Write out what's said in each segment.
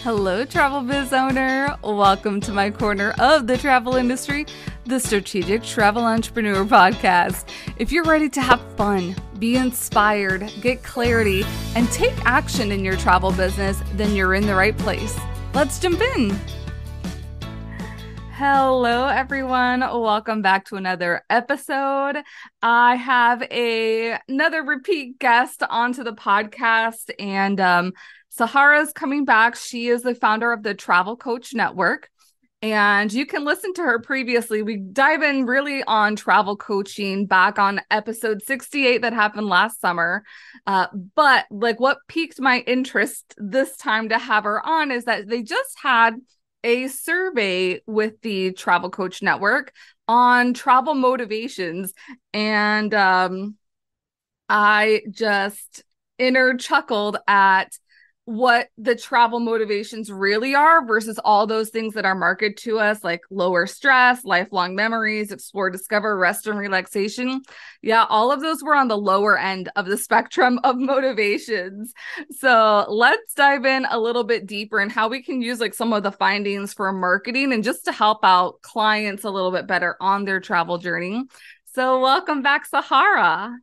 Hello, travel biz owner. Welcome to my corner of the travel industry, the Strategic Travel Entrepreneur Podcast. If you're ready to have fun, be inspired, get clarity, and take action in your travel business, then you're in the right place. Let's jump in. Hello, everyone. Welcome back to another episode. I have another repeat guest onto the podcast, and Sahara's coming back. She is the founder of the Travel Coach Network, and you can listen to her previously. We dive in really on travel coaching back on episode 68 that happened last summer. But what piqued my interest this time to have her on is that they just had a survey with the Travel Coach Network on travel motivations. And I just inner chuckled at what the travel motivations really are versus all those things that are marketed to us, like lower stress, lifelong memories, explore, discover, rest, and relaxation. Yeah, all of those were on the lower end of the spectrum of motivations. So let's dive in a little bit deeper in how we can use some of the findings for marketing and just to help out clients a little bit better on their travel journey. So welcome back, Sahara.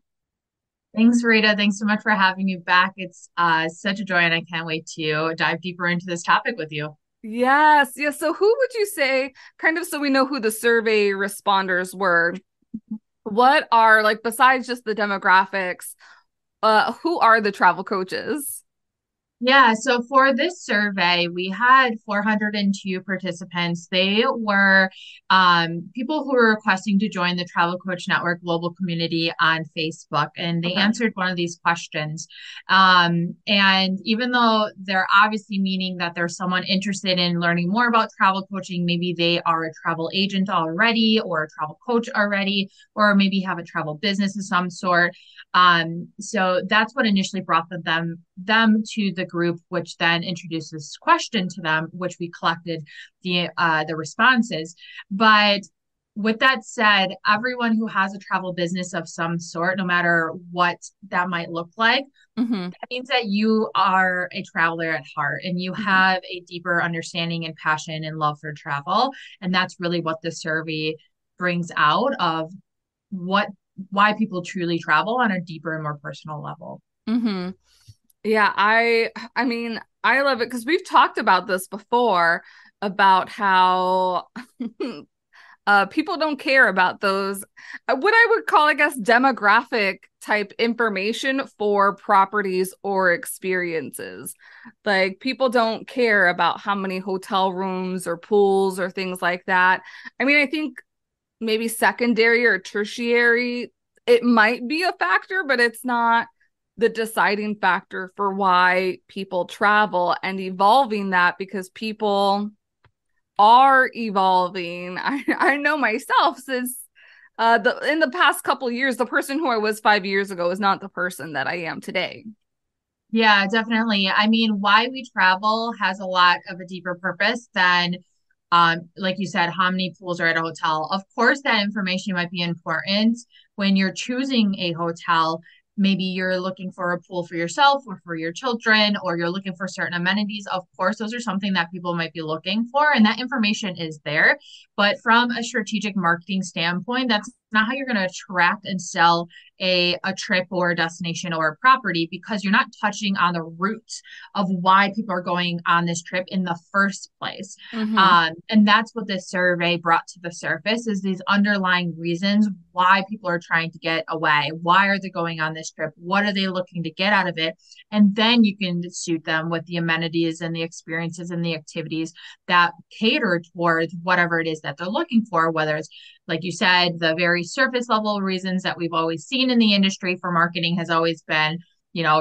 Thanks, Rita. Thanks so much for having me back. It's such a joy, and I can't wait to dive deeper into this topic with you. Yes. So who would you say, kind of so we know who the survey responders were, what are, besides just the demographics, who are the travel coaches? Yeah, so for this survey, we had 402 participants. They were people who were requesting to join the Travel Coach Network global community on Facebook, and they Okay. answered one of these questions. And even though they're obviously meaning that there's someone interested in learning more about travel coaching, maybe they are a travel agent already, or a travel coach already, or maybe have a travel business of some sort. So that's what initially brought them to the group, which then introduced this question to them, which we collected the responses. But with that said, everyone who has a travel business of some sort, no matter what that might look like, Mm-hmm. that means that you are a traveler at heart and you Mm-hmm. have a deeper understanding and passion and love for travel. And that's really what the survey brings out of what why people truly travel on a deeper and more personal level. Mm-hmm. Yeah, I mean, I love it because we've talked about this before about how people don't care about those, what I would call, I guess, demographic type information for properties or experiences. Like, people don't care about how many hotel rooms or pools or things like that. I mean, I think maybe secondary or tertiary, it might be a factor, but it's not the deciding factor for why people travel, and evolving that because people are evolving. I know myself, since in the past couple of years, the person who I was 5 years ago is not the person that I am today. Yeah, definitely. I mean, why we travel has a lot of a deeper purpose than, like you said, how many pools are at a hotel. Of course, that information might be important when you're choosing a hotel. Maybe you're looking for a pool for yourself or for your children, or you're looking for certain amenities. Of course, those are something that people might be looking for, and that information is there. But from a strategic marketing standpoint, that's not how you're going to attract and sell a trip or a destination or a property, because you're not touching on the roots of why people are going on this trip in the first place. Mm-hmm. And that's what this survey brought to the surface, is these underlying reasons why people are trying to get away. Why are they going on this trip? What are they looking to get out of it? And then you can suit them with the amenities and the experiences and the activities that cater towards whatever it is that they're looking for, whether it's, like you said, the very surface level reasons that we've always seen in the industry for marketing has always been,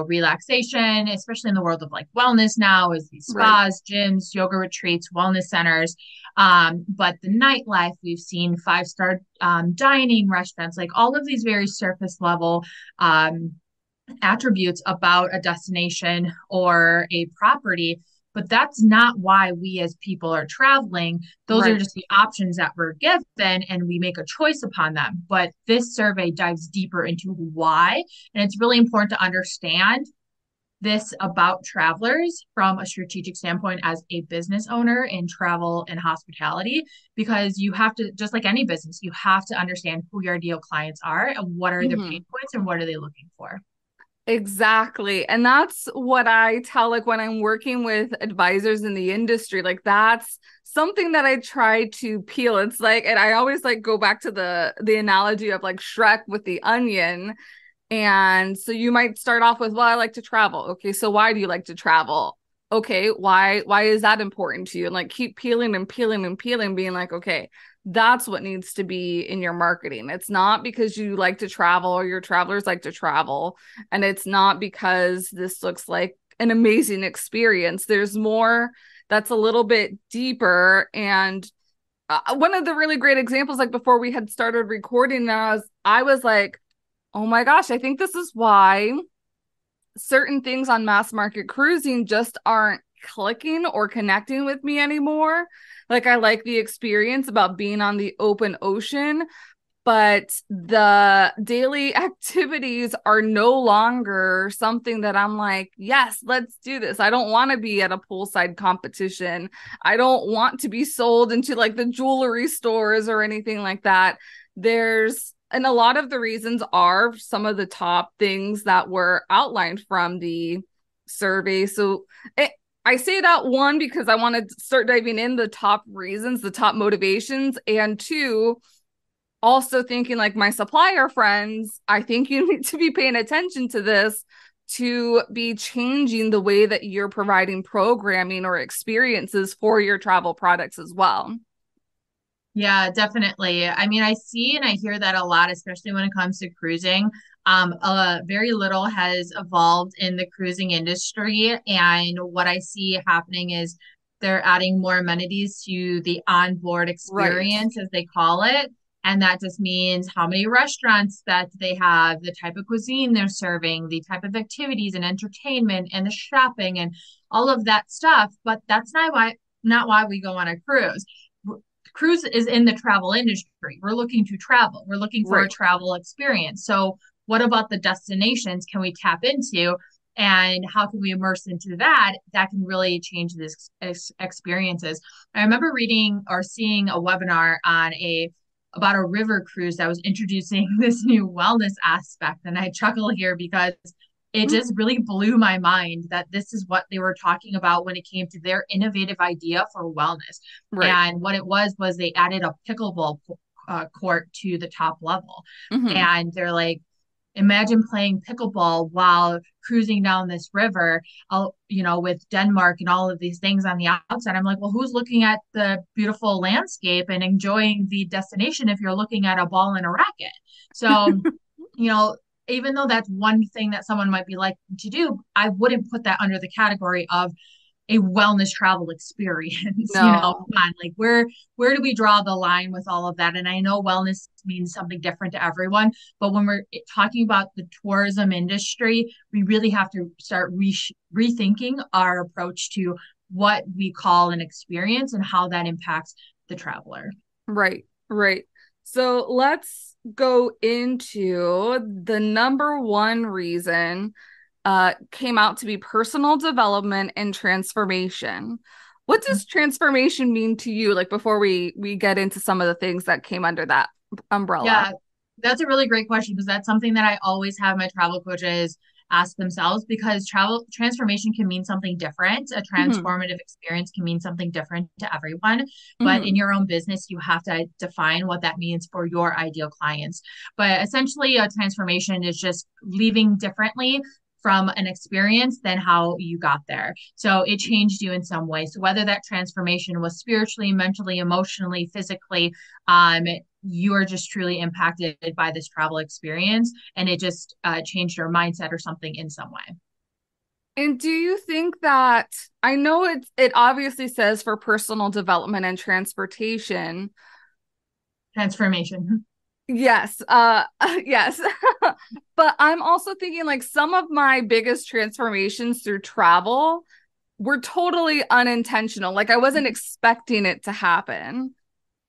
relaxation, especially in the world of wellness now, is these Right. spas, gyms, yoga retreats, wellness centers. But the nightlife, we've seen five-star dining restaurants, like all of these very surface level attributes about a destination or a property. But that's not why we as people are traveling. Those are Right. just the options that we're given, and we make a choice upon them. But this survey dives deeper into why. And it's really important to understand this about travelers from a strategic standpoint as a business owner in travel and hospitality, because you have to, just like any business, you have to understand who your ideal clients are and what are their pain Mhm. points and what are they looking for. Exactly. And that's what I tell, like when I'm working with advisors in the industry, like that's something that I try to peel. It's like, and I always like go back to the analogy of like Shrek with the onion. And so you might start off with, well, I like to travel. Okay, so why do you like to travel? Okay, why is that important to you? And like keep peeling and peeling and peeling, being like, okay, that's what needs to be in your marketing. It's not because you like to travel or your travelers like to travel. And it's not because this looks like an amazing experience. There's more that's a little bit deeper. And one of the really great examples, like before we had started recording, I was like, oh my gosh, I think this is why certain things on mass market cruising just aren't clicking or connecting with me anymore. Like, I like the experience about being on the open ocean, but the daily activities are no longer something that I'm like, yes, let's do this. I don't want to be at a poolside competition. I don't want to be sold into like the jewelry stores or anything like that. And a lot of the reasons are some of the top things that were outlined from the survey. I say that one because I want to start diving in the top reasons, the top motivations, and two, also thinking like my supplier friends, I think you need to be paying attention to this to be changing the way that you're providing programming or experiences for your travel products as well. Yeah, definitely. I mean, I see and I hear that a lot, especially when it comes to cruising. Very little has evolved in the cruising industry, and what I see happening is they're adding more amenities to the onboard Right. experience, as they call it. And that just means how many restaurants that they have, the type of cuisine they're serving, the type of activities and entertainment and the shopping and all of that stuff. But that's not why we go on a cruise. Cruise is in the travel industry. We're looking to travel. We're looking for a Right. travel experience. So what about the destinations can we tap into, and how can we immerse into that can really change these experiences? I remember reading or seeing a webinar on a about a river cruise that was introducing this new wellness aspect, and I chuckle here because it just really blew my mind that this is what they were talking about when it came to their innovative idea for wellness. Right. And what it was they added a pickleball court to the top level. Mm-hmm. And they're like, imagine playing pickleball while cruising down this river, with Denmark and all of these things on the outside. I'm like, well, who's looking at the beautiful landscape and enjoying the destination if you're looking at a ball and a racket? So, you know, even though that's one thing that someone might be like to do, I wouldn't put that under the category of a wellness travel experience. No. Come on, like where do we draw the line with all of that? And I know wellness means something different to everyone, but when we're talking about the tourism industry, we really have to start rethinking our approach to what we call an experience and how that impacts the traveler. Right. Right. So let's go into the number one reason came out to be personal development and transformation. What does transformation mean to you? Like before we get into some of the things that came under that umbrella. Yeah, that's a really great question because that's something that I always have my travel coaches ask themselves, because travel transformation can mean something different. A Hmm. transformative experience can mean something different to everyone. But in Hmm. your own business, you have to define what that means for your ideal clients. But essentially, a transformation is just leaving differently from an experience than how you got there. So it changed you in some way. So whether that transformation was spiritually, mentally, emotionally, physically, um, you are just truly impacted by this travel experience, and it just changed your mindset or something in some way. And do you think that I know it obviously says for personal development and transportation. Transformation. Yes, yes. But I'm also thinking like some of my biggest transformations through travel were totally unintentional. Like I wasn't expecting it to happen.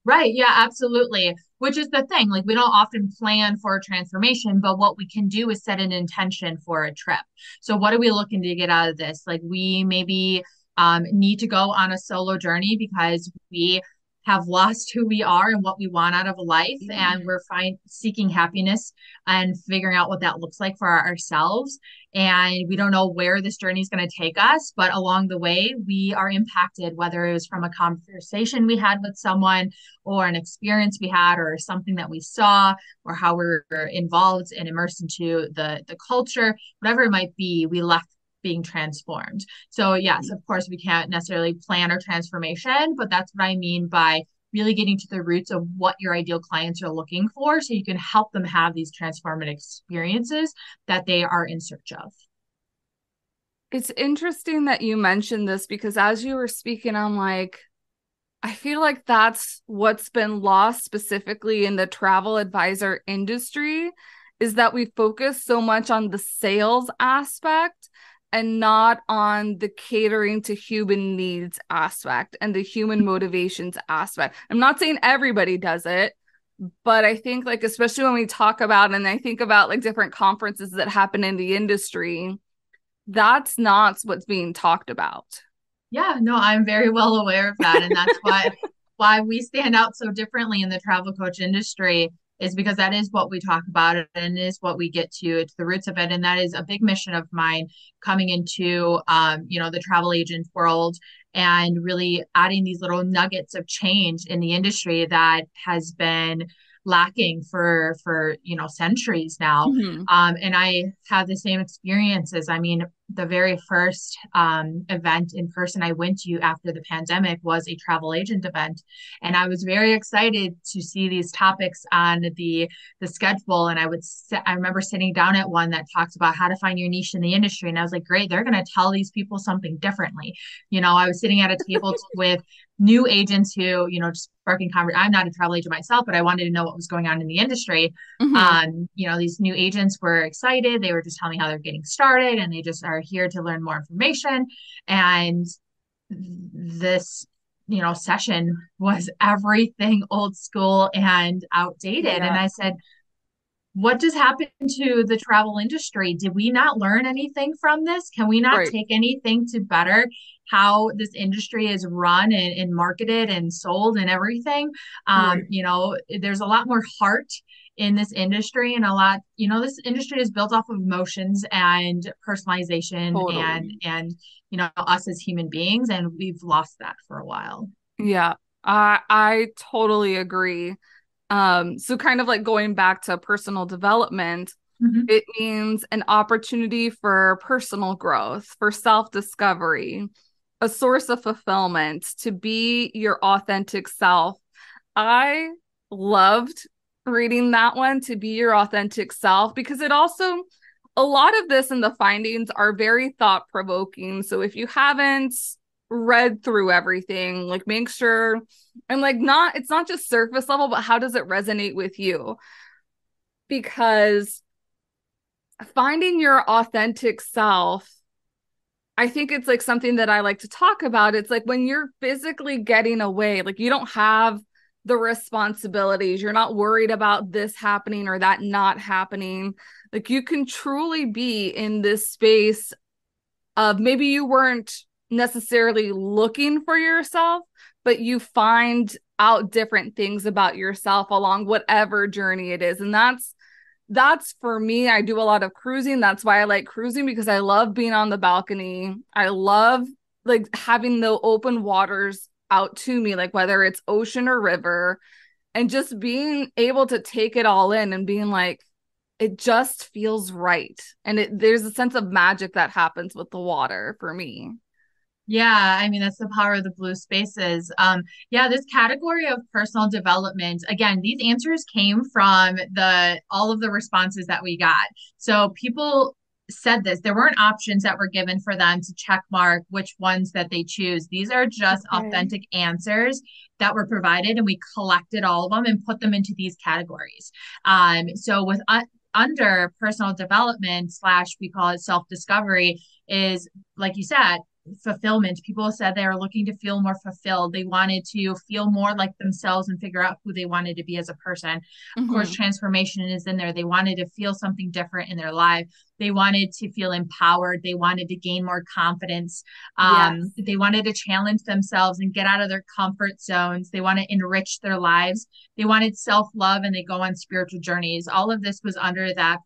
Right. Yeah, absolutely. Which is the thing. Like, we don't often plan for a transformation, but what we can do is set an intention for a trip. So, what are we looking to get out of this? Like, we maybe need to go on a solo journey because we have lost who we are and what we want out of life, and we're seeking happiness and figuring out what that looks like for ourselves. And we don't know where this journey is going to take us, but along the way, we are impacted, whether it was from a conversation we had with someone or an experience we had or something that we saw or how we're involved and immersed into the culture, whatever it might be, we left being transformed. So yes, of course we can't necessarily plan our transformation, but that's what I mean by really getting to the roots of what your ideal clients are looking for so you can help them have these transformative experiences that they are in search of. It's interesting that you mentioned this because as you were speaking, I'm like, I feel like that's what's been lost specifically in the travel advisor industry is that we focus so much on the sales aspect and not on the catering to human needs aspect and the human motivations aspect. I'm not saying everybody does it, but I think like especially when we talk about and I think about like different conferences that happen in the industry, that's not what's being talked about. Yeah, no, I'm very well aware of that. And that's why we stand out so differently in the travel coach industry is because that is what we talk about and is what we get to the roots of it. And that is a big mission of mine coming into the travel agent world and really adding these little nuggets of change in the industry that has been lacking for centuries now. Mm-hmm. And I had the same experiences. I mean, the very first event in person I went to after the pandemic was a travel agent event, and I was very excited to see these topics on the schedule. And I remember sitting down at one that talked about how to find your niche in the industry, and I was like, great, they're going to tell these people something differently. I was sitting at a table with new agents who, just sparking conversation. I'm not a travel agent myself, but I wanted to know what was going on in the industry. Mm-hmm. These new agents were excited. They were just telling me how they're getting started and they just are here to learn more information. And this, session was everything old school and outdated. And Yeah, I said, what just happened to the travel industry? Did we not learn anything from this? Can we not right, take anything to better how this industry is run and marketed and sold and everything? right, There's a lot more heart in this industry and a lot, this industry is built off of emotions and personalization totally. and us as human beings, and we've lost that for a while. Yeah, I totally agree. So kind of like going back to personal development, Mhm. it means an opportunity for personal growth, for self-discovery, a source of fulfillment, to be your authentic self. I loved reading that one, to be your authentic self, because it also, a lot of this and the findings are very thought provoking. So if you haven't read through everything, like make sure and like not, it's not just surface level, but how does it resonate with you? Because finding your authentic self, I think it's like something that I like to talk about. It's like when you're physically getting away, like you don't have the responsibilities, you're not worried about this happening or that not happening. Like you can truly be in this space of maybe you weren't necessarily looking for yourself, but you find out different things about yourself along whatever journey it is. And that's for me. I do a lot of cruising. That's why I like cruising because I love being on the balcony. I love like having the open waters out to me, like whether it's ocean or river, and just being able to take it all in and being like, it just feels right. And there's a sense of magic that happens with the water for me. Yeah, I mean, that's the power of the blue spaces. Yeah, this category of personal development, again, these answers came from the all of the responses that we got. So people said this. There weren't options that were given for them to check mark which ones that they choose. These are just Okay. authentic answers that were provided, and we collected all of them and put them into these categories. So with under personal development slash we call it self-discovery is like you said fulfillment. People said they were looking to feel more fulfilled. They wanted to feel more like themselves and figure out who they wanted to be as a person. Of course, Hmm. transformation is in there. They wanted to feel something different in their life. They wanted to feel empowered. They wanted to gain more confidence. Yes. They wanted to challenge themselves and get out of their comfort zones. They want to enrich their lives. They wanted self love and they go on spiritual journeys. All of this was under that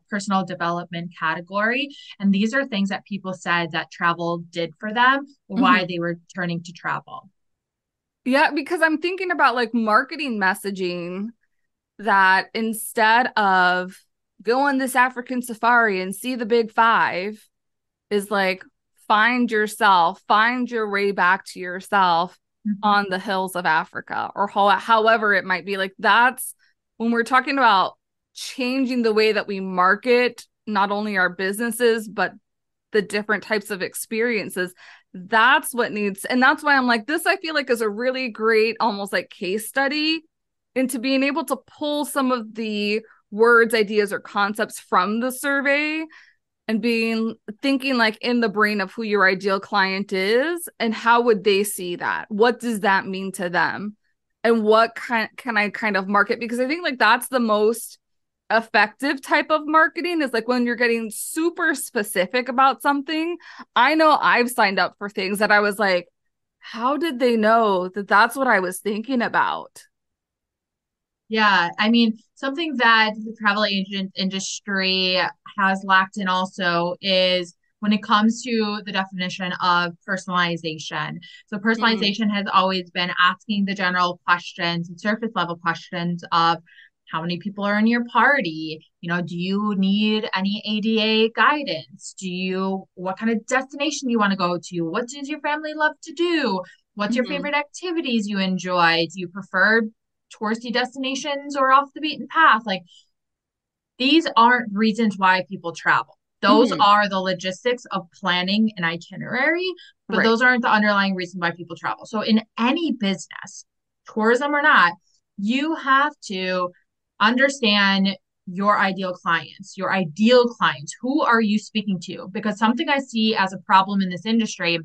personal development category. And these are things that people said that travel did for them, why Hmm. they were turning to travel. Yeah, because I'm thinking about like marketing messaging that instead of go on this African safari and see the big five, is like find yourself, find your way back to yourself Mhm. on the hills of Africa or however it might be. Like that's when we're talking about changing the way that we market not only our businesses, but the different types of experiences. That's what needs, and that's why I'm like, this I feel like is a really great, almost like case study into being able to pull some of the words, ideas, or concepts from the survey and being thinking like in the brain of who your ideal client is and how would they see that? What does that mean to them? And what can I kind of market? Because I think like that's the most effective type of marketing is like when you're getting super specific about something. I know I've signed up for things that I was like, how did they know that that's what I was thinking about? Yeah, I mean, something that the travel agent industry has lacked in also is when it comes to the definition of personalization. So, Mm, personalization has always been asking the general questions and surface level questions of how many people are in your party? You know, do you need any ADA guidance? What kind of destination you want to go to? What does your family love to do? What's your mhm, favorite activities you enjoy? Do you prefer touristy destinations or off the beaten path? Like these aren't reasons why people travel. Those mhm. are the logistics of planning an itinerary, but Right. those aren't the underlying reason why people travel. So in any business, tourism or not, you have to understand your ideal clients, your ideal clients. Who are you speaking to? Because something I see as a problem in this industry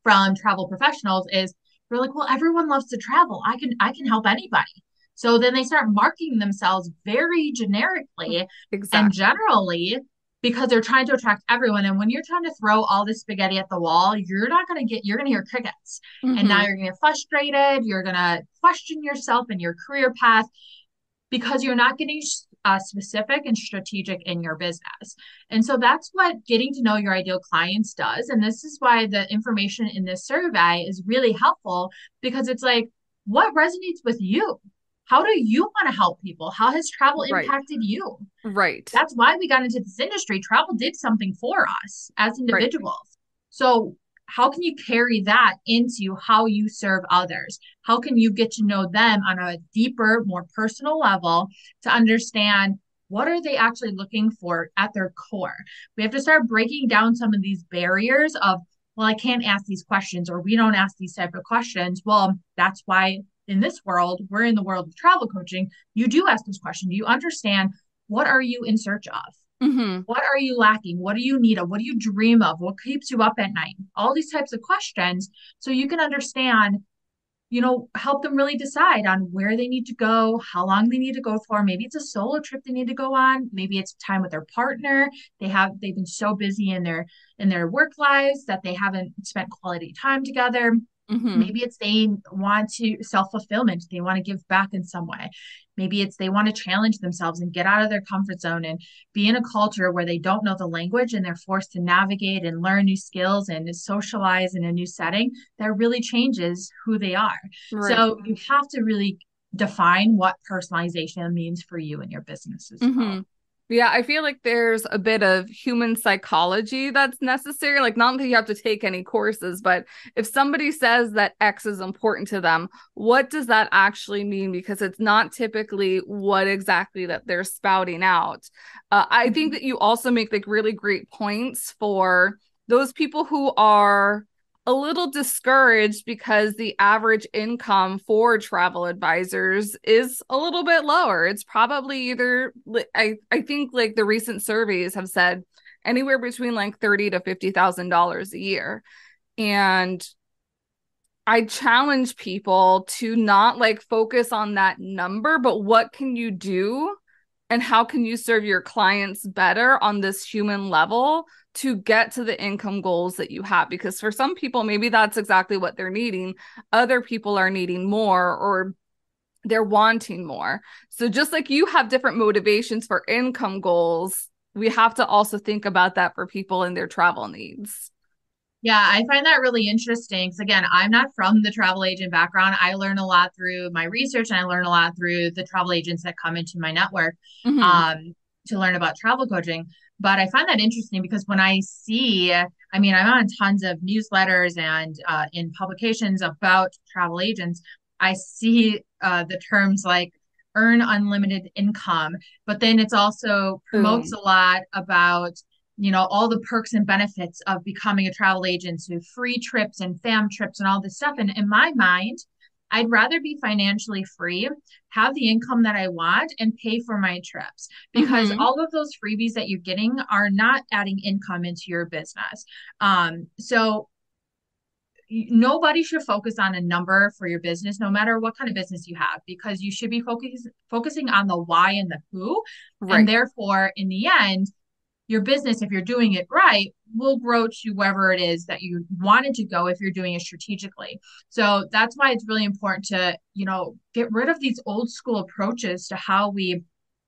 from travel professionals is they're like, well, everyone loves to travel. I can help anybody. So then they start marketing themselves very generically and Exactly. generally because they're trying to attract everyone. And when you're trying to throw all this spaghetti at the wall, you're going to hear crickets. And now Hmm. you're going to get frustrated. You're going to question yourself and your career path because you're not getting specific and strategic in your business. And so that's what getting to know your ideal clients does. And this is why the information in this survey is really helpful because it's like, what resonates with you? How do you want to help people? How has travel Right. impacted you? Right. That's why we got into this industry. Travel did something for us as Right. individuals. So, how can you carry that into how you serve others? How can you get to know them on a deeper, more personal level to understand what are they actually looking for at their core? We have to start breaking down some of these barriers of, well, I can't ask these questions or we don't ask these type of questions. Well, that's why in this world, we're in the world of travel coaching. You do ask those questions. You understand what are you in search of? Hmm. What are you lacking? What do you need of? What do you dream of? What keeps you up at night? All these types of questions so you can understand, help them really decide on where they need to go, how long they need to go for. Maybe it's a solo trip they need to go on. Maybe it's time with their partner. They've been so busy in their work lives that they haven't spent quality time together. Hmm. Maybe it's they want to self fulfillment. They want to give back in some way. Maybe it's they want to challenge themselves and get out of their comfort zone and be in a culture where they don't know the language and they're forced to navigate and learn new skills and socialize in a new setting that really changes who they are. Right. So you have to really define what personalization means for you and your business as Hmm. well. Yeah, I feel like there's a bit of human psychology that's necessary. Like, not that you have to take any courses, but if somebody says that X is important to them, what does that actually mean? Because it's not typically what exactly that they're spouting out. I think Mhm. that you also make like really great points for those people who are a little discouraged because the average income for travel advisors is a little bit lower. It's probably either I think like the recent surveys have said anywhere between like $30,000 to $50,000 a year. And I challenge people to not like focus on that number, but what can you do and how can you serve your clients better on this human level to get to the income goals that you have? Because for some people, maybe that's exactly what they're needing. Other people are needing more, or they're wanting more. So just like you have different motivations for income goals, we have to also think about that for people and their travel needs. Yeah, I find that really interesting because, again, I'm not from the travel agent background. I learn a lot through my research and I learn a lot through the travel agents that come into my network Mm-hmm. um, to learn about travel coaching. But I find that interesting because when I see, I mean, I'm on tons of newsletters and in publications about travel agents. I see the terms like earn unlimited income, but then it's also promotes Boom. a lot about all the perks and benefits of becoming a travel agent, so free trips and fam trips and all this stuff. And in my mind, I'd rather be financially free, have the income that I want, and pay for my trips because Mm-hmm. all of those freebies that you're getting are not adding income into your business. So nobody should focus on a number for your business, no matter what kind of business you have, because you should be focusing on the why and the who. And Right. therefore, in the end, your business, if you're doing it right, will grow to wherever it is that you wanted to go if you're doing it strategically. So that's why it's really important to, get rid of these old school approaches to how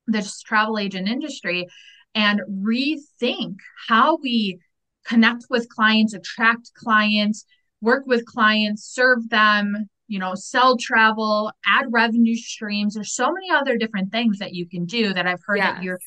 this travel agent industry, and rethink how we connect with clients, attract clients, work with clients, serve them, sell travel, add revenue streams. There's so many other different things that you can do that I've heard that Yes.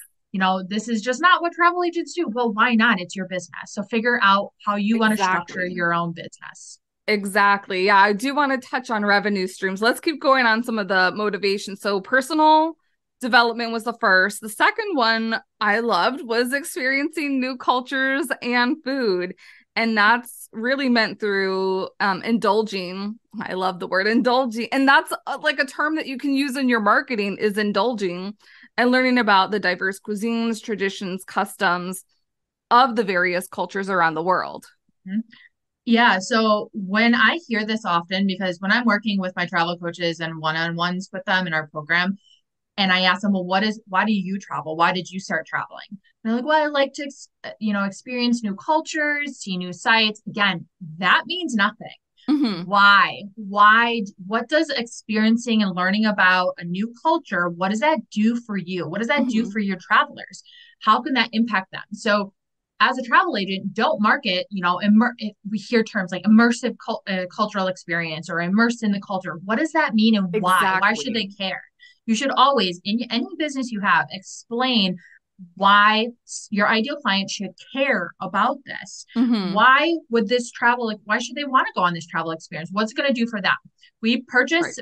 this is just not what travel agents do. Well, why not? It's your business. So figure out how you want to structure Exactly. your own business. Exactly. Yeah, I do want to touch on revenue streams. Let's keep going on some of the motivation. So, personal development was the first. The second one I loved was experiencing new cultures and food. And that's really meant through indulging. I love the word indulging. And that's like a term that you can use in your marketing is indulging and learning about the diverse cuisines, traditions, customs of the various cultures around the world. Mhm. Yeah, so when I hear this often, because when I'm working with my travel coaches and one-on-ones with them in our program, and I ask them, well, why do you travel? Why did you start traveling? And they're like, well, I like to, experience new cultures, see new sites. Again, that means nothing. Hmm. What does experiencing and learning about a new culture, what does that do for you? What does that do Hmm. for your travelers? How can that impact them? So as a travel agent, don't market, we hear terms like immersive cultural experience or immersed in the culture. What does that mean and why? Why should they Exactly. care? You should always, in any business you have, explain why your ideal client should care about this. Hmm. Why should they want to go on this travel experience? What's it going to do for them? Right.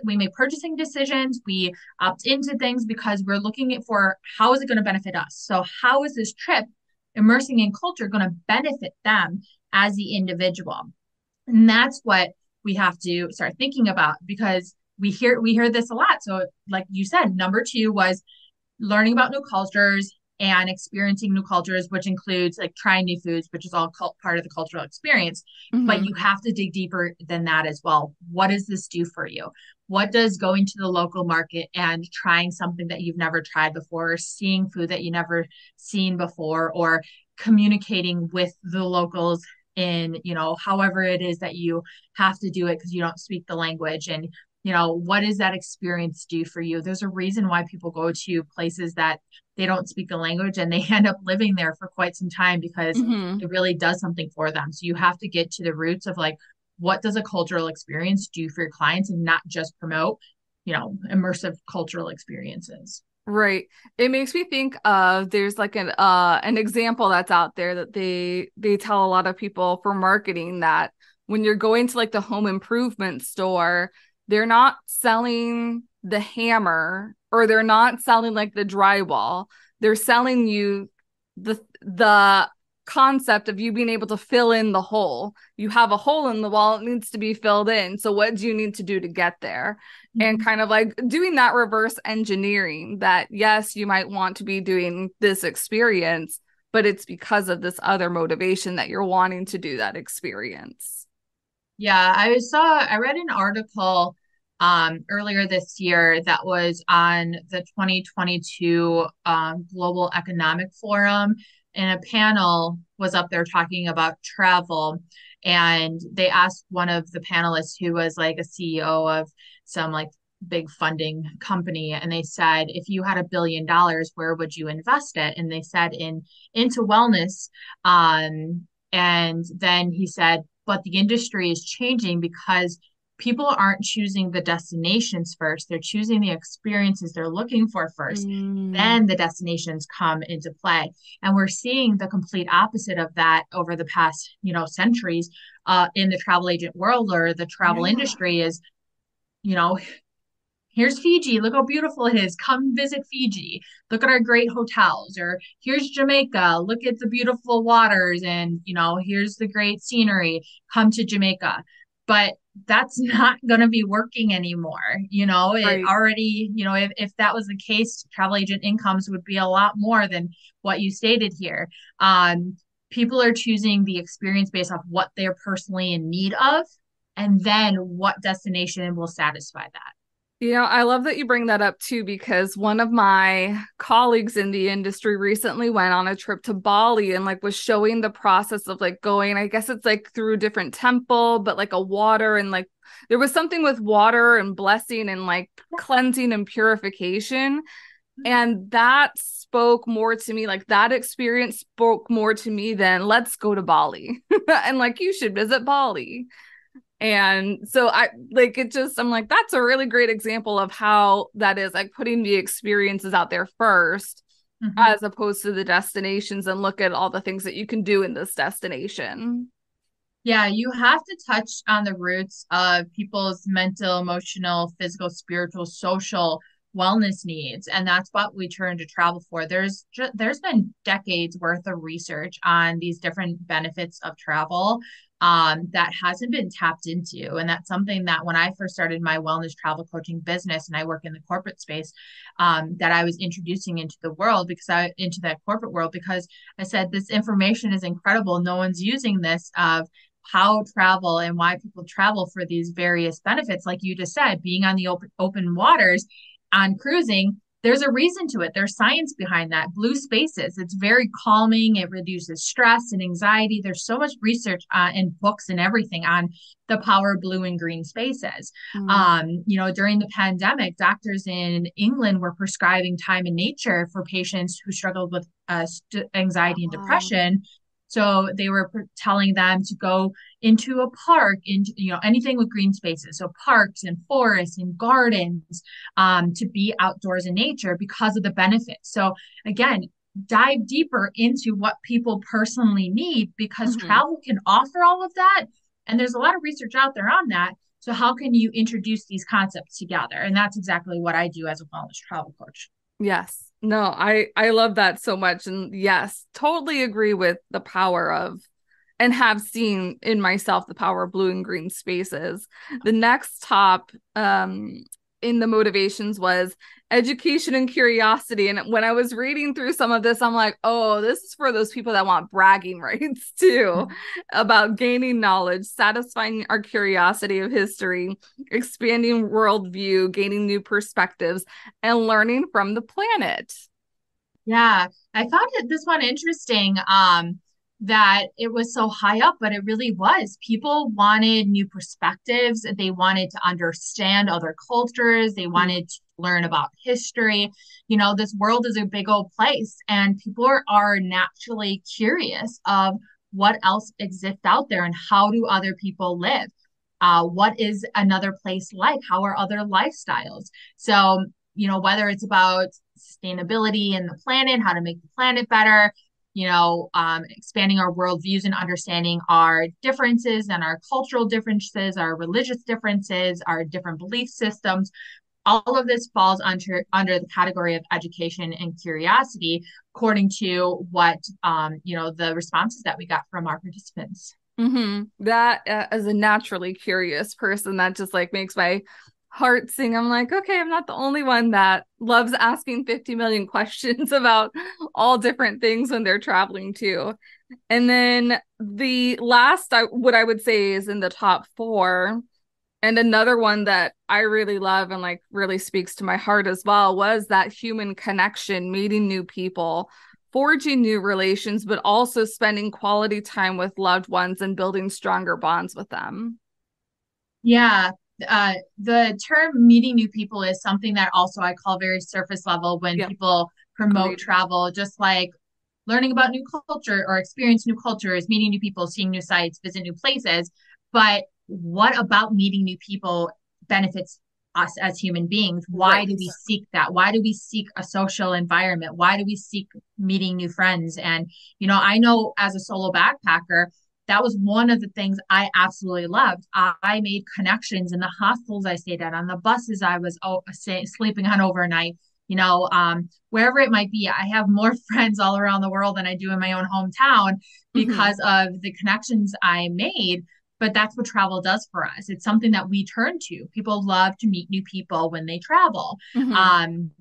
We make purchasing decisions, we opt into things because we're looking at for how is it going to benefit us? So how is this trip immersing in culture going to benefit them as the individual? And that's what we have to start thinking about because we hear this a lot. So like you said, number two was learning about new cultures and experiencing new cultures, which includes like trying new foods, which is all part of the cultural experience. But Hmm. you have to dig deeper than that as well. What does this do for you? What does going to the local market and trying something that you've never tried before, or seeing food that you never seen before, or communicating with the locals in, however it is that you have to do it because you don't speak the language, and what does that experience do for you? There's a reason why people go to places that they don't speak the language and they end up living there for quite some time because Hmm. it really does something for them. So you have to get to the roots of like, what does a cultural experience do for your clients and not just promote, immersive cultural experiences. Right. It makes me think of there's like an example that's out there that they tell a lot of people for marketing that when you're going to like the home improvement store, they're not selling the hammer or they're not selling like the drywall. They're selling you the concept of you being able to fill in the hole. You have a hole in the wall, it needs to be filled in. So what do you need to do to get there? And Mhm. kind of like doing that reverse engineering that yes, you might want to be doing this experience, but it's because of this other motivation that you're wanting to do that experience. Yeah, I read an article earlier this year that was on the 2022 Global Economic Forum, and a panel was up there talking about travel. And they asked one of the panelists, who was like a CEO of some like big funding company, and they said, if you had $1 billion, where would you invest it? And they said into wellness. And then he said, but the industry is changing because people aren't choosing the destinations first. They're choosing the experiences they're looking for first. Mm, Then the destinations come into play. And we're seeing the complete opposite of that over the past, centuries in the travel agent world, or the travel yeah, industry is, you know, here's Fiji. Look how beautiful it is. Come visit Fiji. Look at our great hotels. Or here's Jamaica. Look at the beautiful waters. And, here's the great scenery. Come to Jamaica. But that's not going to be working anymore. It right. already, if that was the case, travel agent incomes would be a lot more than what you stated here. People are choosing the experience based off what they're personally in need of, and then what destination will satisfy that. I love that you bring that up too, because one of my colleagues in the industry recently went on a trip to Bali and like was showing the process of like going, I guess it's like through a different temple, but like a water and like there was something with water and blessing and like cleansing and purification. And that spoke more to me, like that experience spoke more to me than let's go to Bali. And like you should visit Bali. And so I like it just, I'm like, that's a really great example of how that is like putting the experiences out there first, Mhm. as opposed to the destinations and look at all the things that you can do in this destination. Yeah, you have to touch on the roots of people's mental, emotional, physical, spiritual, social wellness needs, and that's what we turn to travel for. There's been decades worth of research on these different benefits of travel that hasn't been tapped into, and that's something that when I first started my wellness travel coaching business, and I work in the corporate space, that I was introducing into that corporate world, because I said this information is incredible. No one's using this of how travel and why people travel for these various benefits. Like you just said, being on the open waters on cruising, there's a reason to it. There's science behind that. Blue spaces, it's very calming. It reduces stress and anxiety. There's so much research and books and everything on the power of blue and green spaces. Mm. During the pandemic, doctors in England were prescribing time in nature for patients who struggled with anxiety and Wow. depression. So they were telling them to go into a park, into anything with green spaces, so parks and forests and gardens, to be outdoors in nature because of the benefits. So again, dive deeper into what people personally need, because Mhm. travel can offer all of that, and there's a lot of research out there on that. So how can you introduce these concepts together? And that's exactly what I do as a wellness travel coach. Yes. No, I love that so much. And yes, totally agree with the power of and have seen in myself the power of blue and green spaces. The next top in the motivations was education and curiosity. And when I was reading through some of this, I'm like, oh, this is for those people that want bragging rights too, about gaining knowledge, satisfying our curiosity of history, expanding worldview, gaining new perspectives, and learning from the planet. Yeah, I found this one interesting, that it was so high up, but it really was. People wanted new perspectives. They wanted to understand other cultures. They Hmm. wanted to learn about history. This world is a big old place, and people are naturally curious of what else exists out there and how do other people live. What is another place like? How are other lifestyles? So, whether it's about sustainability and the planet, how to make the planet better, expanding our worldviews and understanding our differences and our cultural differences, our religious differences, our different belief systems. All of this falls under the category of education and curiosity, according to what the responses that we got from our participants. That as a naturally curious person, that just like makes my heart sing. I'm like, okay, I'm not the only one that loves asking 50 million questions about all different things when they're traveling too. And then the last, what I would say is in the top four, and another one that I really love and like really speaks to my heart as well was that human connection, meeting new people, forging new relations, but also spending quality time with loved ones and building stronger bonds with them. Yeah. The term meeting new people is something that also I call very surface level when Yeah, people promote agreed. travel, just like learning about new culture or experience new cultures, meeting new people, seeing new sites, visit new places. But what about meeting new people benefits us as human beings? Why Right. do we seek that? Why do we seek a social environment? Why do we seek meeting new friends? And, I know as a solo backpacker, that was one of the things I absolutely loved. I made connections in the hostels I stayed at, on the buses I was sleeping on overnight. Wherever it might be, I have more friends all around the world than I do in my own hometown Hmm. because of the connections I made. But that's what travel does for us. It's something that we turn to. People love to meet new people when they travel. Hmm. Um,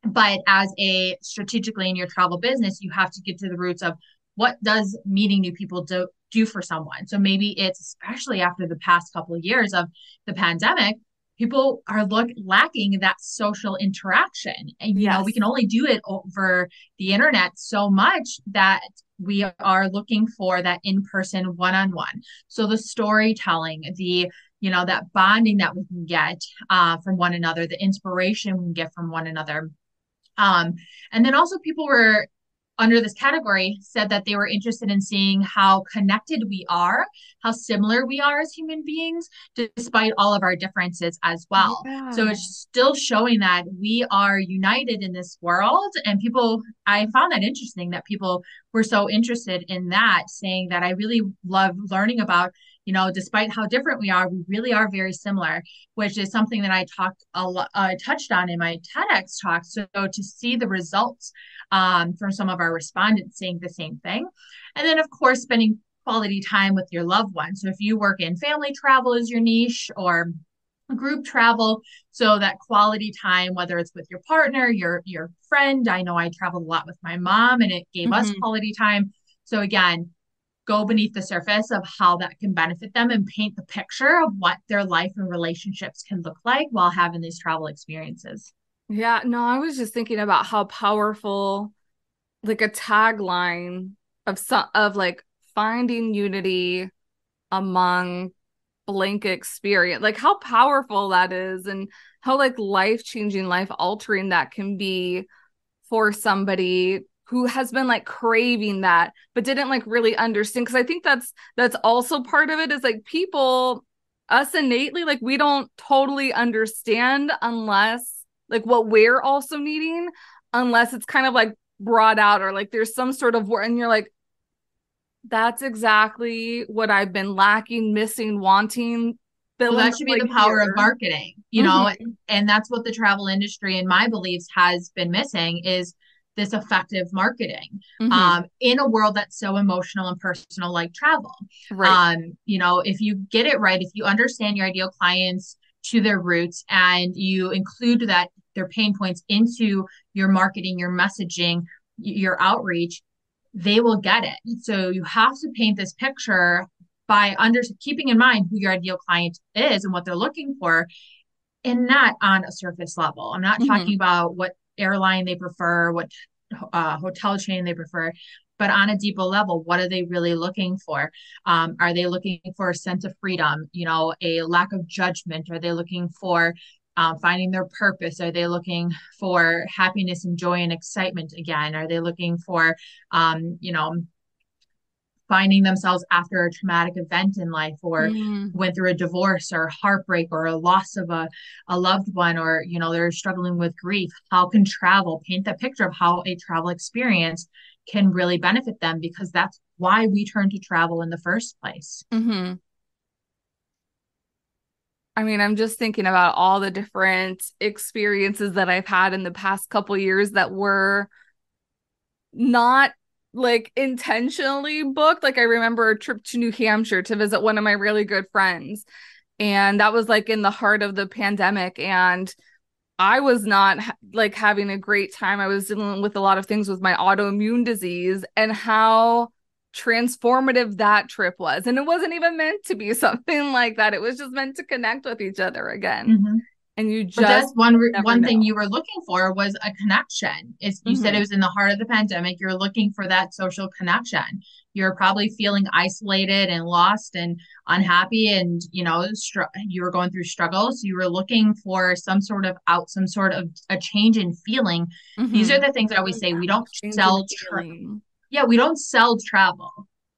but as a strategically in your travel business, you have to get to the roots of what does meeting new people do for someone. So maybe it's especially after the past couple of years of the pandemic, people are lacking that social interaction. And we can Yes. only do it over the internet so much that we are looking for that in-person one-on-one. So the storytelling, that bonding that we can get from one another, the inspiration we can get from one another. um, and then also people were under this category said that they were interested in seeing how connected we are, how similar we are as human beings, despite all of our differences as well. So Yeah. it's still showing that we are united in this world. And I found that interesting that people were so interested in that, saying that I really love learning about, despite how different we are, we really are very similar, which is something that I touched on in my TEDx talk. So to see the results from some of our respondents saying the same thing. And then, of course, spending quality time with your loved ones. So if you work in family travel is your niche or group travel, so that quality time, whether it's with your partner, your friend. I know I traveled a lot with my mom and it gave us Hmm. quality time. So again, go beneath the surface of how that can benefit them and paint the picture of what their life and relationships can look like while having these travel experiences. Yeah, no, I was just thinking about how powerful like a tagline of like finding unity among blank experience, like how powerful that is and how like life-changing, life-altering that can be for somebody who has been like craving that but didn't like really understand, because I think that's also part of it is like people, us innately, like we don't totally understand unless like what we're also needing, unless it's kind of like brought out or like there's some sort of word and you're like, that's exactly what I've been lacking, missing, wanting, Well, fill in that the should be the blank power of here. marketing, Mm-hmm. and that's what the travel industry, in my beliefs, has been missing is this effective marketing Mm-hmm. in a world that's so emotional and personal like travel. Right. If you get it right, if you understand your ideal clients to their roots and you include that their pain points into your marketing, your messaging, your outreach, they will get it. So you have to paint this picture by keeping in mind who your ideal client is and what they're looking for, and not on a surface level. I'm not Mm-hmm. talking about what airline they prefer, what hotel chain they prefer, but on a deeper level, what are they really looking for? Are they looking for a sense of freedom, a lack of judgment? Are they looking for finding their purpose? Are they looking for happiness and joy and excitement again? Are they looking for, um, you know, finding themselves after a traumatic event in life or Mm-hmm. went through a divorce or heartbreak or a loss of a loved one, or they're struggling with grief? How can travel paint that picture of how a travel experience can really benefit them, because that's why we turn to travel in the first place. Mm-hmm. I mean, I'm just thinking about all the different experiences that I've had in the past couple years that were not like intentionally booked. Like I remember a trip to New Hampshire to visit one of my really good friends. And that was like in the heart of the pandemic. And I was not like having a great time. I was dealing with a lot of things with my autoimmune disease and how transformative that trip was. And it wasn't even meant to be something like that. It was just meant to connect with each other again. Mhm. And you But just that's one never one thing know. you were looking for was a connection. Is you said it Hmm. was in the heart of the pandemic. You're looking for that social connection. You're probably feeling isolated and lost and unhappy, and you were going through struggles. You were looking for some sort of a change in feeling. These are Hmm. the things I always say. Yeah. We don't Change in sell feeling. yeah, we don't sell travel.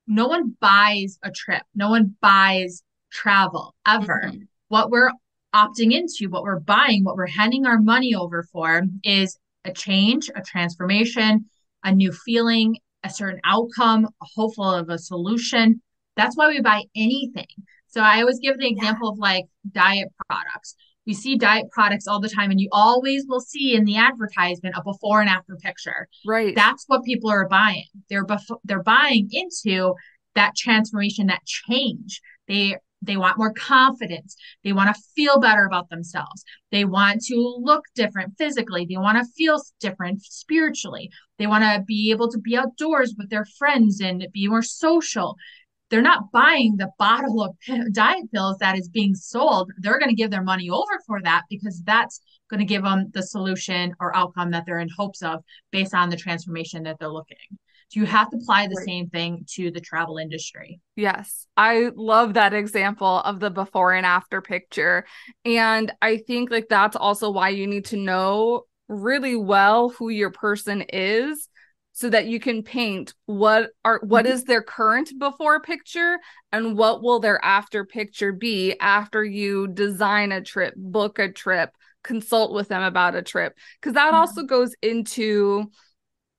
No one buys a trip. No one buys travel ever. Hmm. What we're opting into, what we're buying, what we're handing our money over for is a change, a transformation, a new feeling, a certain outcome, hopeful of a solution. That's why we buy anything. So I always give the Yeah. example of like diet products. We see diet products all the time, and you always will see in the advertisement a before and after picture. Right. That's what people are buying. They're buying into that transformation, that change. They want more confidence. They want to feel better about themselves. They want to look different physically. They want to feel different spiritually. They want to be able to be outdoors with their friends and be more social. They're not buying the bottle of diet pills that is being sold. They're going to give their money over for that because that's going to give them the solution or outcome that they're in hopes of based on the transformation that they're looking. So you have to apply the Right. same thing to the travel industry. Yes, I love that example of the before and after picture. And I think like that's also why you need to know really well who your person is so that you can paint what Mhm. is their current before picture and what will their after picture be after you design a trip, book a trip, consult with them about a trip. Because that also goes into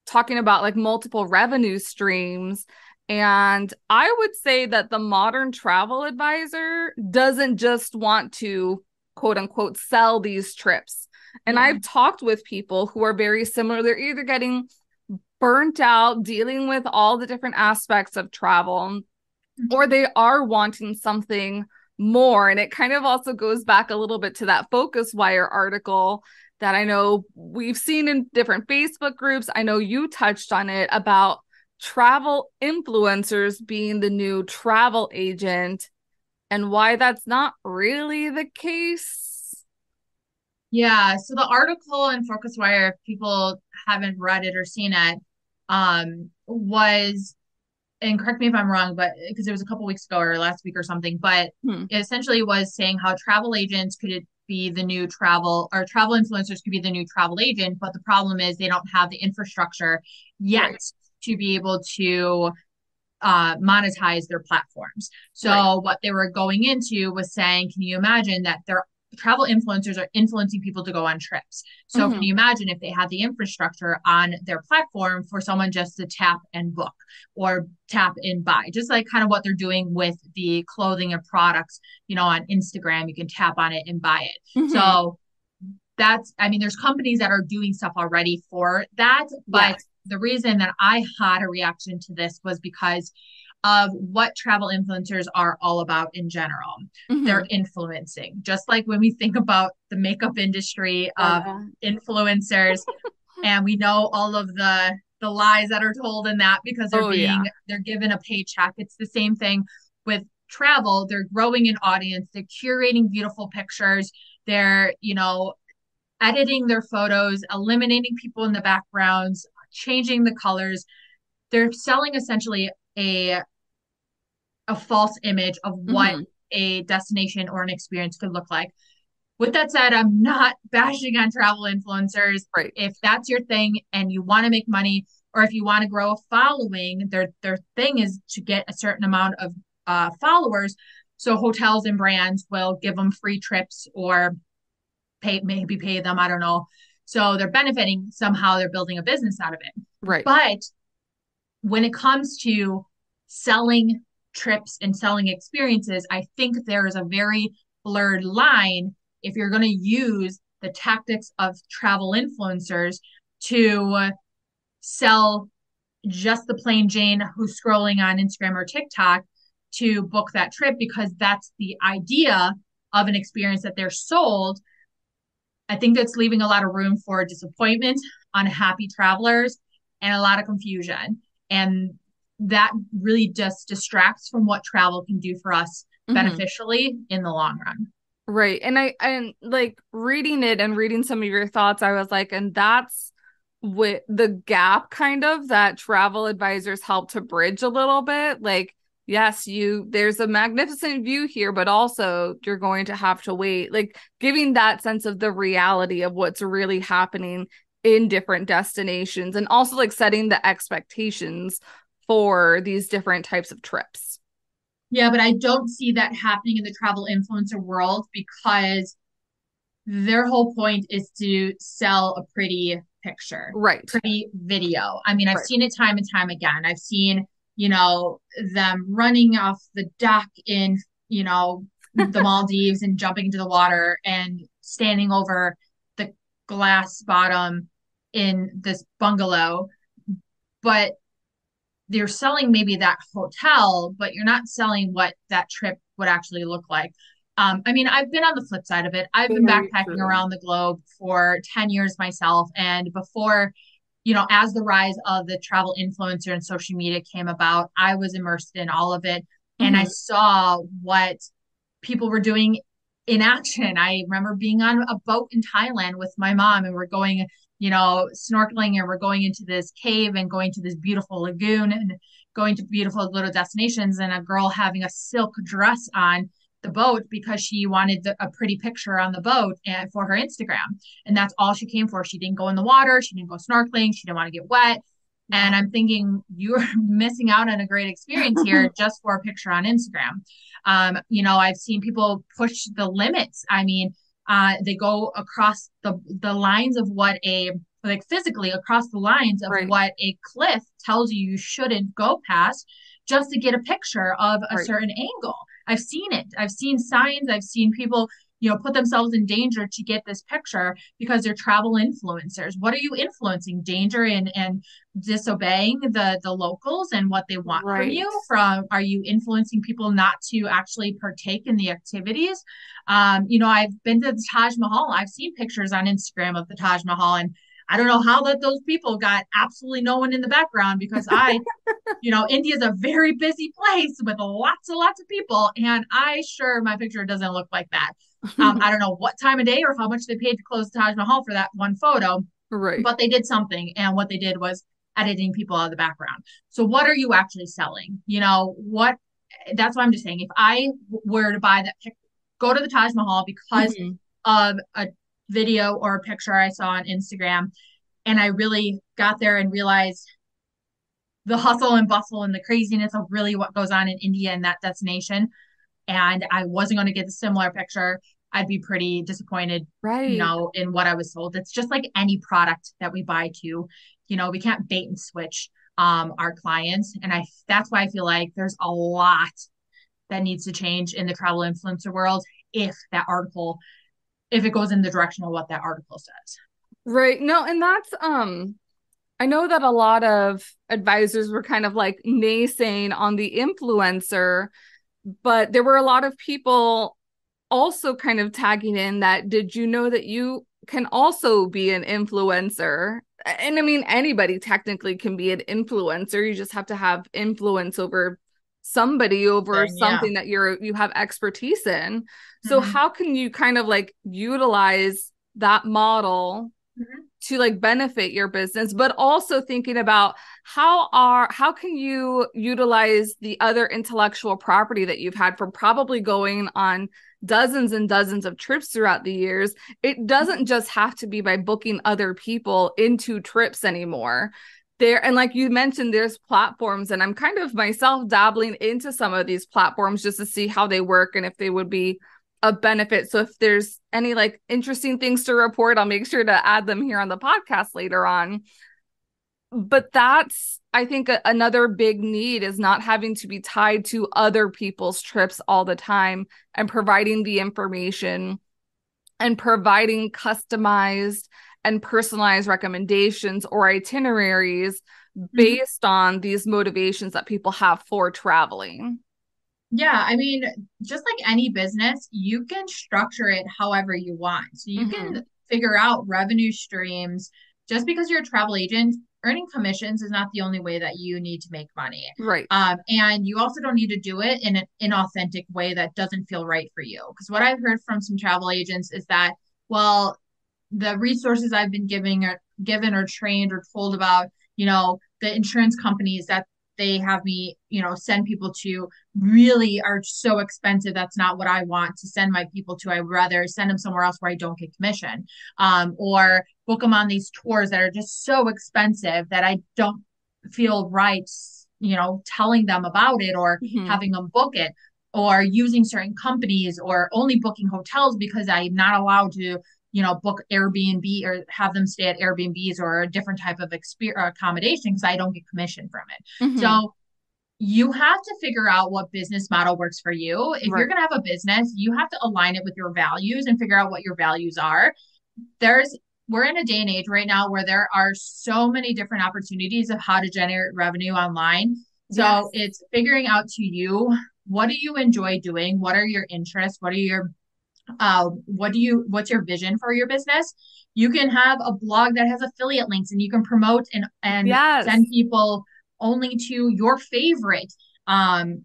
talking about like multiple revenue streams. And I would say that the modern travel advisor doesn't just want to quote unquote sell these trips. And Yeah. I've talked with people who are very similar. They're either getting burnt out dealing with all the different aspects of travel, or Mhm. they are wanting something more. And it kind of also goes back a little bit to that PhocusWire article that I know we've seen in different Facebook groups. I know you touched on it about travel influencers being the new travel agent and why that's not really the case. Yeah. So the article in FocusWire, if people haven't read it or seen it, was, and correct me if I'm wrong, but because it was a couple weeks ago or last week or something, but Hmm. it essentially was saying how travel agents could be the new travel or travel influencers could be the new travel agent, but the problem is they don't have the infrastructure yet Right, to be able to monetize their platforms. right. So what they were going into was saying, can you imagine that their travel influencers are influencing people to go on trips? So can Hmm. you imagine if they had the infrastructure on their platform for someone just to tap and book or tap and buy, just like kind of what they're doing with the clothing and products, on Instagram, you can tap on it and buy it. Hmm. So I mean, there's companies that are doing stuff already for that. But Yes. the reason that I had a reaction to this was because of what travel influencers are all about in general. They're Hmm. influencing, just like when we think about the makeup industry of Yeah. influencers, and we know all of the lies that are told in that because Oh, yeah. they're given a paycheck. It's the same thing with travel. They're growing an audience, they're curating beautiful pictures, they're editing their photos, eliminating people in the backgrounds, changing the colors. They're selling essentially a false image of what Hmm. a destination or an experience could look like. With that said, I'm not bashing on travel influencers. Right. If that's your thing and you want to make money, or if you want to grow a following, their thing is to get a certain amount of followers. So hotels and brands will give them free trips or pay them. I don't know. So they're benefiting somehow. They're building a business out of it. Right. But when it comes to selling trips and selling experiences, I think there is a very blurred line if you're going to use the tactics of travel influencers to sell just the plain Jane who's scrolling on Instagram or TikTok to book that trip because that's the idea of an experience that they're sold, I think that's leaving a lot of room for disappointment, unhappy travelers, and a lot of confusion. And that really just distracts from what travel can do for us Mhm. beneficially in the long run. Right. And like reading it and reading some of your thoughts, I was like, and that's with the gap kind of that travel advisors help to bridge a little bit. Like, yes, there's a magnificent view here, but also you're going to have to wait, like giving that sense of the reality of what's really happening in different destinations and also like setting the expectations for these different types of trips. Yeah, but I don't see that happening in the travel influencer world because their whole point is to sell a pretty picture, Right. pretty video. I mean, I've Right. seen it time and time again. I've seen, them running off the dock in, the Maldives and jumping into the water and standing over the glass bottom in this bungalow. But you're selling maybe that hotel, but you're not selling what that trip would actually look like. I mean, I've been on the flip side of it. I've been Very backpacking true. around the globe for 10 years myself. And before, as the rise of the travel influencer and social media came about, I was immersed in all of it. And I Mhm. saw what people were doing in action. I remember being on a boat in Thailand with my mom, and we're going, snorkeling, and we're going into this cave and going to this beautiful lagoon and going to beautiful little destinations, and a girl having a silk dress on the boat because she wanted a pretty picture on the boat and for her Instagram. And that's all she came for. She didn't go in the water. She didn't go snorkeling. She didn't want to get wet. And Wow. I'm thinking you're missing out on a great experience here just for a picture on Instagram. I've seen people push the limits. I mean, they go across the lines of what a like physically across the lines of Right. what a cliff tells you shouldn't go past just to get a picture of a Right. certain angle. I've seen it. I've seen signs. I've seen people, put themselves in danger to get this picture because they're travel influencers. What are you influencing? Danger and disobeying the locals and what they want from Right. you. From Are you influencing people not to actually partake in the activities? I've been to the Taj Mahal. I've seen pictures on Instagram of the Taj Mahal, and I don't know how that those people got absolutely no one in the background because India is a very busy place with lots of people, and I sure my picture doesn't look like that. I don't know what time of day or how much they paid to close the Taj Mahal for that one photo, Right. but they did something, and what they did was editing people out of the background. So what are you actually selling? What? That's what I'm just saying. If I were to buy that go to the Taj Mahal because Mhm. of a video or a picture I saw on Instagram, and I really got there and realized the hustle and bustle and the craziness of really what goes on in India and that destination, and I wasn't going to get a similar picture, I'd be pretty disappointed, Right. in what I was sold. It's just like any product that we buy too. We can't bait and switch our clients. And that's why I feel like there's a lot that needs to change in the travel influencer world if it goes in the direction of what that article says. Right. No, and that's I know that a lot of advisors were kind of like naysaying on the influencer, but there were a lot of people also kind of tagging in that did you know that you can also be an influencer? And I mean, anybody technically can be an influencer. You just have to have influence over somebody, over Then yeah. something that you have expertise in. So Mm-hmm. how can you kind of like utilize that model Mm-hmm. to like benefit your business, but also thinking about how can you utilize the other intellectual property that you've had from probably going on dozens and dozens of trips throughout the years. It doesn't just have to be by booking other people into trips anymore. There, and like you mentioned, there's platforms, and I'm kind of myself dabbling into some of these platforms just to see how they work and if they would be a benefit. So if there's any like interesting things to report, I'll make sure to add them here on the podcast later on. But that's, I think, another big need is not having to be tied to other people's trips all the time and providing the information and providing customized and personalized recommendations or itineraries Mm-hmm. based on these motivations that people have for traveling. Yeah, I mean, just like any business, you can structure it however you want. So you Hmm. can figure out revenue streams. Just because you're a travel agent, earning commissions is not the only way that you need to make money. Right. And you also don't need to do it in an inauthentic way that doesn't feel right for you. Because what I've heard from some travel agents is that, well, the resources I've been given or trained or told about, the insurance companies that they have me, send people to really are so expensive. That's not what I want to send my people to. I would rather send them somewhere else where I don't get commission, or book them on these tours that are just so expensive that I don't feel right, telling them about it or Hmm. having them book it. Or using certain companies or only booking hotels because I'm not allowed to book Airbnb or have them stay at Airbnbs or a different type of accommodation because I don't get commission from it. Hmm. So you have to figure out what business model works for you. If you're Right. going to have a business, you have to align it with your values and figure out what your values are. There's We're in a day and age right now where there are so many different opportunities of how to generate revenue online. So Yes. it's figuring out to you, what do you enjoy doing? What are your interests? What's your vision for your business? You can have a blog that has affiliate links and you can promote and Yes. send people only to your favorite um,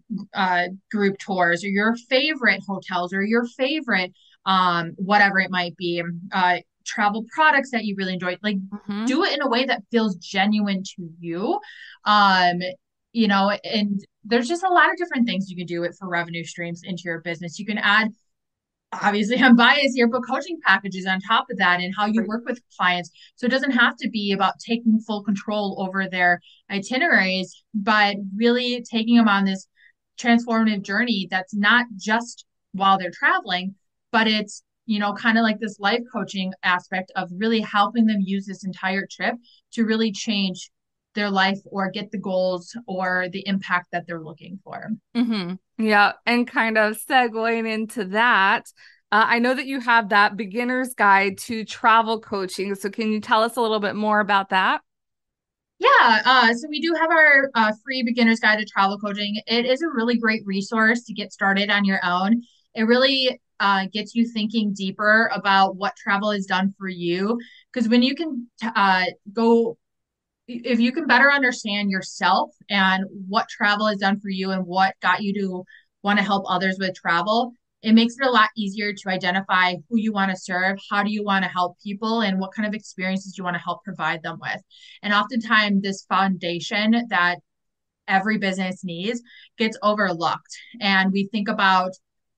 group tours or your favorite hotels or your favorite whatever it might be, travel products that you really enjoy. Like, Hmm. do it in a way that feels genuine to you. Um, and there's just a lot of different things you can do it for revenue streams into your business. You can add, obviously I'm biased here, but coaching packages on top of that and how you Right. work with clients. So it doesn't have to be about taking full control over their itineraries, but really taking them on this transformative journey that's not just while they're traveling, but it's, kind of like this life coaching aspect of really helping them use this entire trip to really change their life or get the goals or the impact that they're looking for. Hmm. Yeah. And kind of segueing into that, I know that you have that beginner's guide to travel coaching. So can you tell us a little bit more about that? Yeah, so we do have our free beginner's guide to travel coaching. It is a really great resource to get started on your own. It really gets you thinking deeper about what travel has done for you. Because when you can go, if you can better understand yourself and what travel has done for you and what got you to want to help others with travel, it makes it a lot easier to identify who you want to serve, how do you want to help people, and what kind of experiences you want to help provide them with. And oftentimes, this foundation that every business needs gets overlooked. And we think about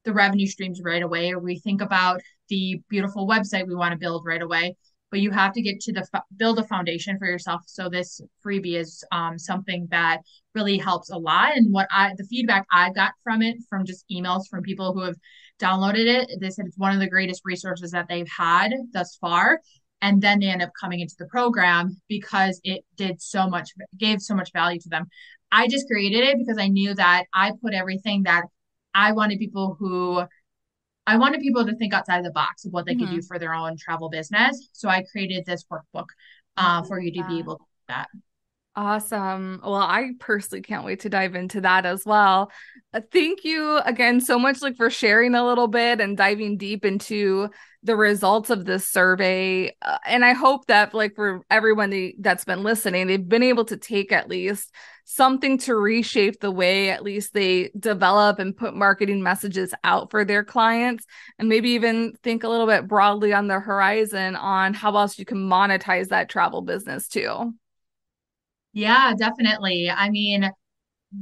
the revenue streams right away, or we think about the beautiful website we want to build right away. But you have to get to build a foundation for yourself. So this freebie is something that really helps a lot. And the feedback I got from it, from just emails from people who have downloaded it, they said it's one of the greatest resources that they've had thus far. And then they end up coming into the program because it gave so much value to them. I just created it because I knew that I put everything that I wanted people who I wanted people to think outside the box of what they could do Hmm. for their own travel business. So I created this workbook Oh, I for love you to be that. able to do that. Awesome. Well, I personally can't wait to dive into that as well. Thank you again so much like for sharing a little bit and diving deep into the results of this survey. And I hope that like for everyone that's been listening, they've been able to take at least something to reshape the way at least they develop and put marketing messages out for their clients and maybe even think a little bit broadly on the horizon on how else you can monetize that travel business too. Yeah, definitely. I mean,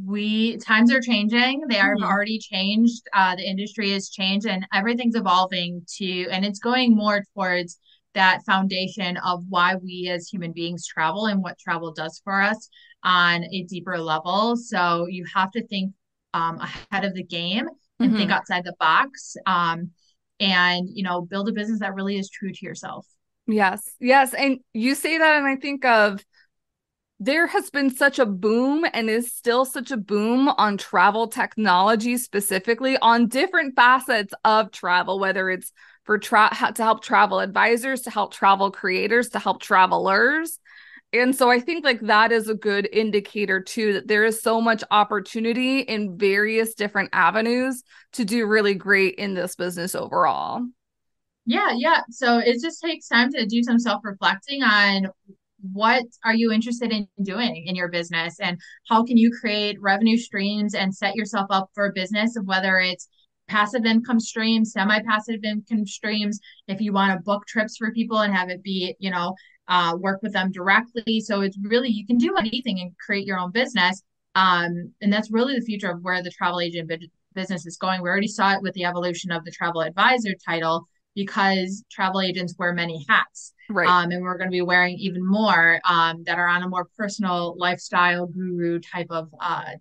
we times are changing. They have Mhm. already changed. The industry has changed and everything's evolving and it's going more towards that foundation of why we as human beings travel and what travel does for us on a deeper level. So you have to think ahead of the game and think Mhm. outside the box, and build a business that really is true to yourself. Yes. Yes. And you say that, and I think of there has been such a boom and is still such a boom on travel technology, specifically on different facets of travel, whether it's to help travel advisors, to help travel creators, to help travelers. And so I think like that is a good indicator too, that there is so much opportunity in various different avenues to do really great in this business overall. Yeah, yeah. So it just takes time to do some self-reflecting on what are you interested in doing in your business and how can you create revenue streams and set yourself up for a business of whether it's passive income streams, semi-passive income streams, if you want to book trips for people and have it be, work with them directly. So it's really, you can do anything and create your own business. And that's really the future of where the travel agent business is going. We already saw it with the evolution of the travel advisor title because travel agents wear many hats. Right. And we're going to be wearing even more that are on a more personal lifestyle guru type of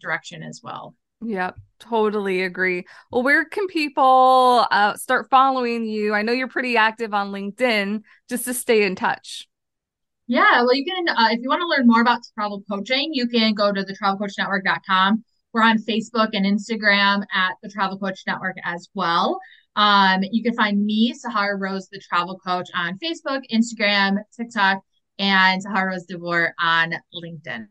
direction as well. Yep, totally agree. Well, where can people start following you? I know you're pretty active on LinkedIn just to stay in touch. Yeah, well, you can, if you want to learn more about travel coaching, you can go to thetravelcoachnetwork.com. We're on Facebook and Instagram at the Travel Coach Network as well. You can find me, Sahara Rose, the travel coach, on Facebook, Instagram, TikTok, and Sahara Rose De Vore on LinkedIn.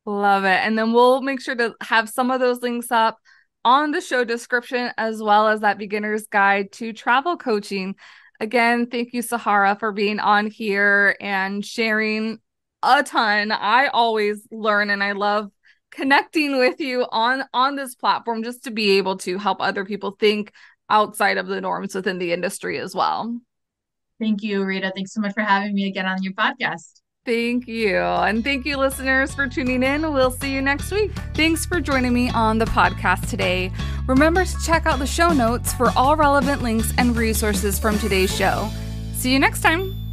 Love it. And then we'll make sure to have some of those links up on the show description, as well as that beginner's guide to travel coaching. Again, thank you, Sahara, for being on here and sharing a ton. I always learn and I love connecting with you on this platform just to be able to help other people think outside of the norms within the industry as well. Thank you, Rita. Thanks so much for having me again on your podcast. Thank you. And thank you, listeners, for tuning in. We'll see you next week. Thanks for joining me on the podcast today. Remember to check out the show notes for all relevant links and resources from today's show. See you next time.